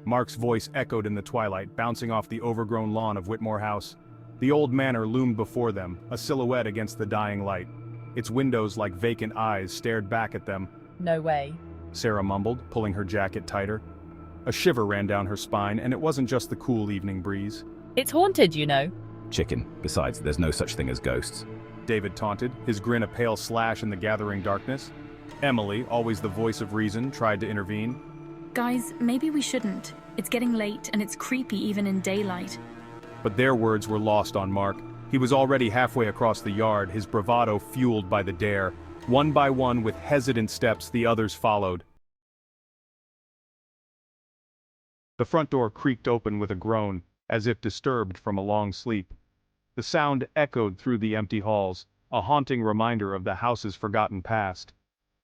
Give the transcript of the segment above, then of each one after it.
Mark's voice echoed in the twilight, bouncing off the overgrown lawn of Whitmore House. The old manor loomed before them, a silhouette against the dying light. Its windows, like vacant eyes, stared back at them. No way. Sarah mumbled, pulling her jacket tighter. A shiver ran down her spine, and it wasn't just the cool evening breeze. It's haunted, you know. Chicken. Besides, there's no such thing as ghosts. David taunted, his grin a pale slash in the gathering darkness. Emily, always the voice of reason, tried to intervene. Guys, maybe we shouldn't. It's getting late, and it's creepy even in daylight. But their words were lost on Mark. He was already halfway across the yard, his bravado fueled by the dare. One by one, with hesitant steps, the others followed. The front door creaked open with a groan, as if disturbed from a long sleep. The sound echoed through the empty halls, a haunting reminder of the house's forgotten past.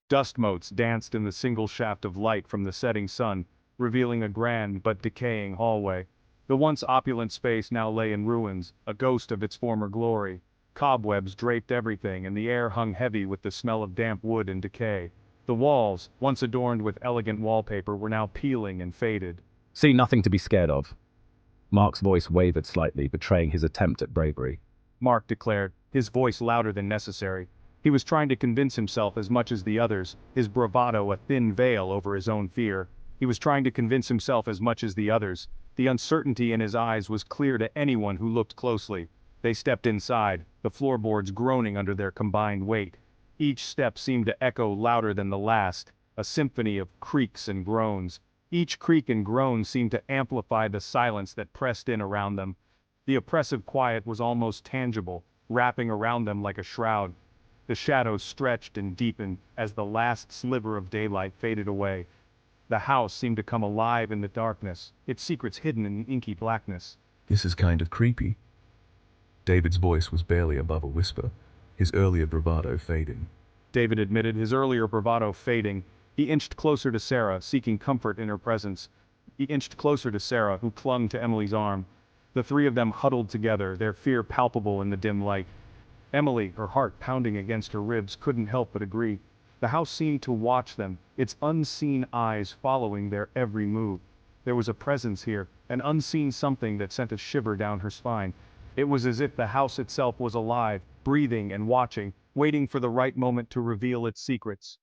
Dust motes danced in the single shaft of light from the setting sun, revealing a grand but decaying hallway. The once opulent space now lay in ruins, a ghost of its former glory. Cobwebs draped everything, and the air hung heavy with the smell of damp wood and decay. The walls, once adorned with elegant wallpaper, were now peeling and faded. See, nothing to be scared of. Mark's voice wavered slightly, betraying his attempt at bravery. Mark declared, his voice louder than necessary. He was trying to convince himself as much as the others, his bravado a thin veil over his own fear. He was trying to convince himself as much as the others. The uncertainty in his eyes was clear to anyone who looked closely. They stepped inside, the floorboards groaning under their combined weight. Each step seemed to echo louder than the last, a symphony of creaks and groans. Each creak and groan seemed to amplify the silence that pressed in around them. The oppressive quiet was almost tangible, wrapping around them like a shroud. The shadows stretched and deepened as the last sliver of daylight faded away. The house seemed to come alive in the darkness, its secrets hidden in inky blackness. This is kind of creepy. David's voice was barely above a whisper, his earlier bravado fading. David admitted, his earlier bravado fading. He inched closer to Sarah, seeking comfort in her presence. He inched closer to Sarah, who clung to Emily's arm. The three of them huddled together, their fear palpable in the dim light. Emily, her heart pounding against her ribs, couldn't help but agree. The house seemed to watch them, its unseen eyes following their every move. There was a presence here, an unseen something that sent a shiver down her spine. It was as if the house itself was alive, breathing and watching, waiting for the right moment to reveal its secrets.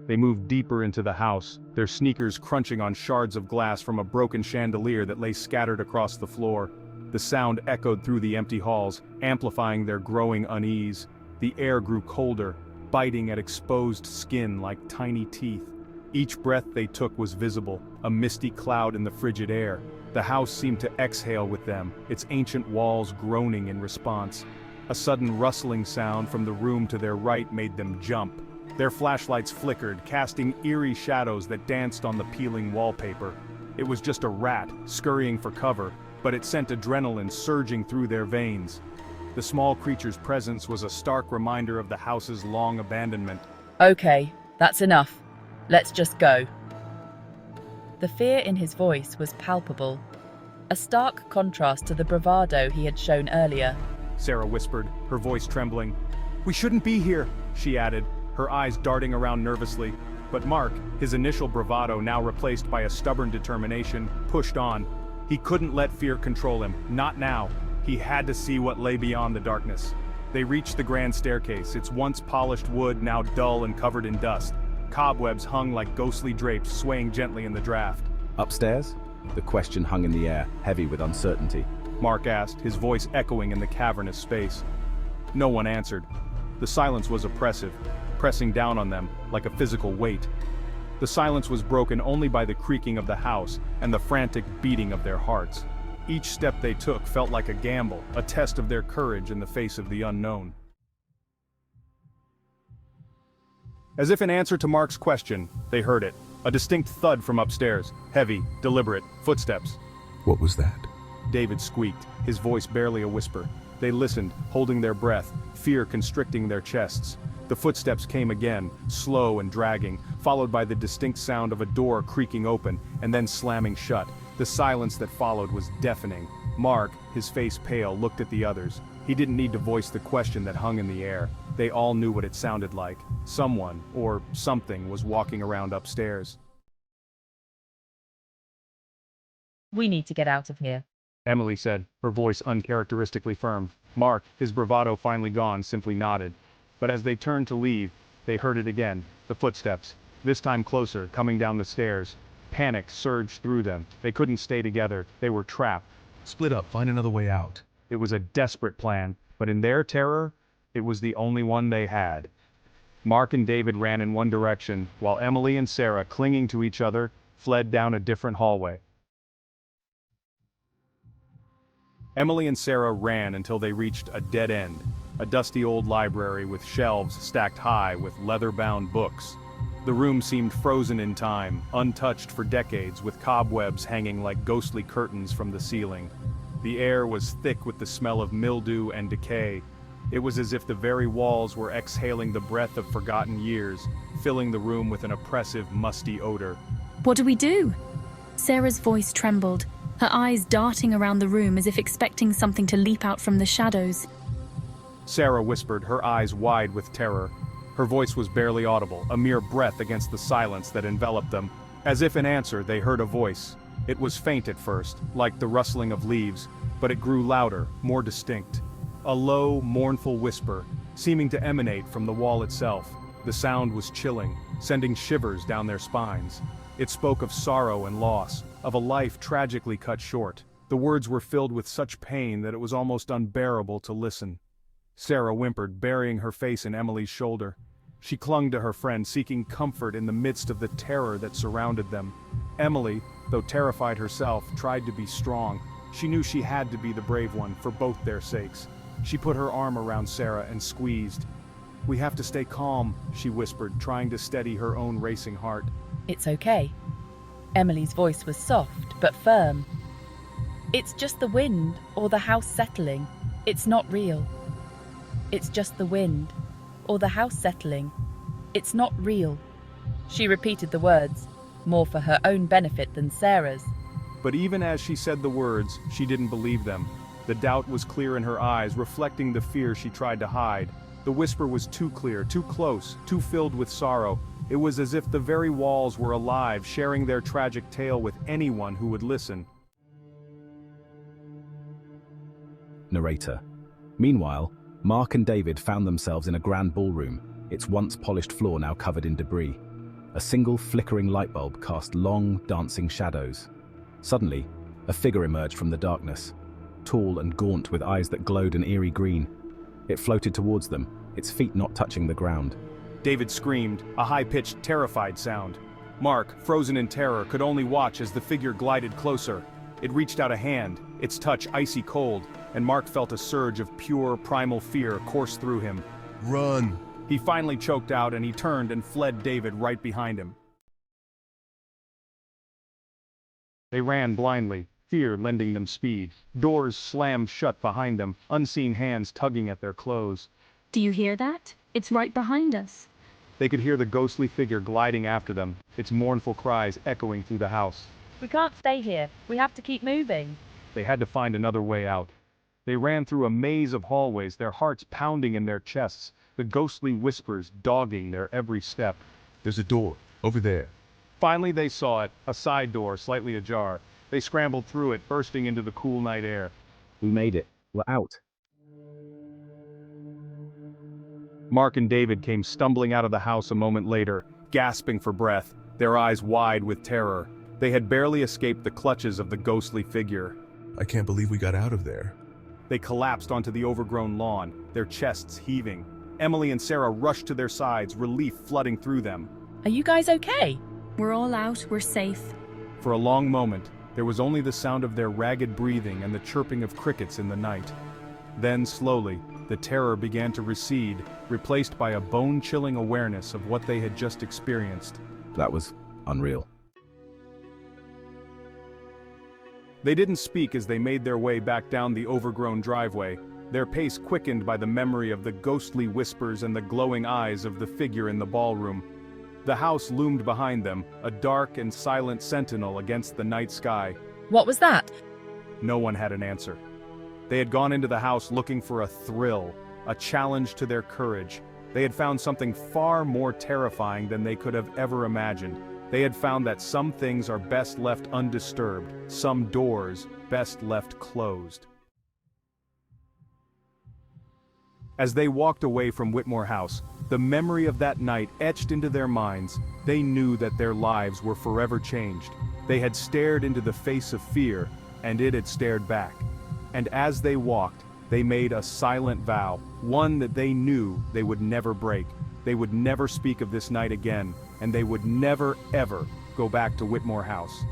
They moved deeper into the house, their sneakers crunching on shards of glass from a broken chandelier that lay scattered across the floor. The sound echoed through the empty halls, amplifying their growing unease. The air grew colder, biting at exposed skin like tiny teeth. Each breath they took was visible, a misty cloud in the frigid air. The house seemed to exhale with them, its ancient walls groaning in response. A sudden rustling sound from the room to their right made them jump. Their flashlights flickered, casting eerie shadows that danced on the peeling wallpaper. It was just a rat, scurrying for cover, but it sent adrenaline surging through their veins. The small creature's presence was a stark reminder of the house's long abandonment. Okay, that's enough. Let's just go. The fear in his voice was palpable, a stark contrast to the bravado he had shown earlier. Sarah whispered, her voice trembling. "We shouldn't be here," she added, her eyes darting around nervously. But Mark, his initial bravado now replaced by a stubborn determination, pushed on. He couldn't let fear control him, not now. He had to see what lay beyond the darkness. They reached the grand staircase, its once polished wood now dull and covered in dust. Cobwebs hung like ghostly drapes, swaying gently in the draft. Upstairs? The question hung in the air, heavy with uncertainty. Mark asked, his voice echoing in the cavernous space. No one answered. The silence was oppressive, pressing down on them like a physical weight. The silence was broken only by the creaking of the house and the frantic beating of their hearts. Each step they took felt like a gamble, a test of their courage in the face of the unknown. As if in answer to Mark's question, they heard it. A distinct thud from upstairs, heavy, deliberate, footsteps. What was that? David squeaked, his voice barely a whisper. They listened, holding their breath, fear constricting their chests. The footsteps came again, slow and dragging, followed by the distinct sound of a door creaking open and then slamming shut. The silence that followed was deafening. Mark, his face pale, looked at the others. He didn't need to voice the question that hung in the air. They all knew what it sounded like. Someone, or something, was walking around upstairs. We need to get out of here. Emily said, her voice uncharacteristically firm. Mark, his bravado finally gone, simply nodded. But as they turned to leave, they heard it again, the footsteps, this time closer, coming down the stairs. Panic surged through them. They couldn't stay together. They were trapped. Split up, find another way out. It was a desperate plan, but in their terror, it was the only one they had. Mark and David ran in one direction, while Emily and Sarah, clinging to each other, fled down a different hallway. Emily and Sarah ran until they reached a dead end, a dusty old library with shelves stacked high with leather-bound books. The room seemed frozen in time, untouched for decades, with cobwebs hanging like ghostly curtains from the ceiling. The air was thick with the smell of mildew and decay. It was as if the very walls were exhaling the breath of forgotten years, filling the room with an oppressive, musty odor. What do we do? Sarah's voice trembled, her eyes darting around the room as if expecting something to leap out from the shadows. Sarah whispered, her eyes wide with terror. Her voice was barely audible, a mere breath against the silence that enveloped them. As if in answer, they heard a voice. It was faint at first, like the rustling of leaves, but it grew louder, more distinct. A low, mournful whisper, seeming to emanate from the wall itself. The sound was chilling, sending shivers down their spines. It spoke of sorrow and loss, of a life tragically cut short. The words were filled with such pain that it was almost unbearable to listen. Sarah whimpered, burying her face in Emily's shoulder. She clung to her friend, seeking comfort in the midst of the terror that surrounded them. Emily, though terrified herself, tried to be strong. She knew she had to be the brave one, for both their sakes. She put her arm around Sarah and squeezed. "We have to stay calm," she whispered, trying to steady her own racing heart. It's okay. Emily's voice was soft, but firm. It's just the wind, or the house settling. It's not real. It's just the wind, or the house settling. It's not real. She repeated the words, more for her own benefit than Sarah's. But even as she said the words, she didn't believe them. The doubt was clear in her eyes, reflecting the fear she tried to hide. The whisper was too clear, too close, too filled with sorrow. It was as if the very walls were alive, sharing their tragic tale with anyone who would listen. Narrator. Meanwhile, Mark and David found themselves in a grand ballroom, its once polished floor now covered in debris. A single flickering light bulb cast long, dancing shadows. Suddenly, a figure emerged from the darkness, tall and gaunt with eyes that glowed an eerie green. It floated towards them, its feet not touching the ground. David screamed, a high-pitched, terrified sound. Mark, frozen in terror, could only watch as the figure glided closer. It reached out a hand, its touch icy cold, and Mark felt a surge of pure, primal fear course through him. Run! He finally choked out and he turned and fled David right behind him. They ran blindly, fear lending them speed. Doors slammed shut behind them, unseen hands tugging at their clothes. Do you hear that? It's right behind us. They could hear the ghostly figure gliding after them, its mournful cries echoing through the house. We can't stay here. We have to keep moving. They had to find another way out. They ran through a maze of hallways, their hearts pounding in their chests, the ghostly whispers dogging their every step. There's a door, over there. Finally they saw it, a side door slightly ajar. They scrambled through it, bursting into the cool night air. We made it. We're out. Mark and David came stumbling out of the house a moment later, gasping for breath, their eyes wide with terror. They had barely escaped the clutches of the ghostly figure. I can't believe we got out of there. They collapsed onto the overgrown lawn, their chests heaving. Emily and Sarah rushed to their sides, relief flooding through them. Are you guys okay? We're all out, we're safe. For a long moment, there was only the sound of their ragged breathing and the chirping of crickets in the night. Then, slowly, the terror began to recede, replaced by a bone-chilling awareness of what they had just experienced. That was unreal. They didn't speak as they made their way back down the overgrown driveway, their pace quickened by the memory of the ghostly whispers and the glowing eyes of the figure in the ballroom. The house loomed behind them, a dark and silent sentinel against the night sky. What was that? No one had an answer. They had gone into the house looking for a thrill, a challenge to their courage. They had found something far more terrifying than they could have ever imagined. They had found that some things are best left undisturbed, some doors best left closed. As they walked away from Whitmore House, the memory of that night etched into their minds. They knew that their lives were forever changed. They had stared into the face of fear, and it had stared back. And as they walked, they made a silent vow, one that they knew they would never break. They would never speak of this night again, and they would never, ever go back to Whitmore House.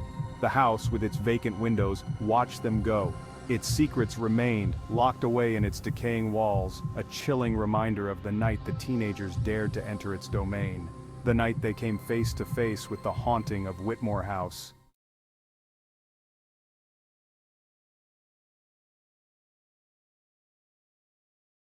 The house, with its vacant windows, watched them go. Its secrets remained, locked away in its decaying walls, a chilling reminder of the night the teenagers dared to enter its domain. The night they came face to face with the haunting of Whitmore House.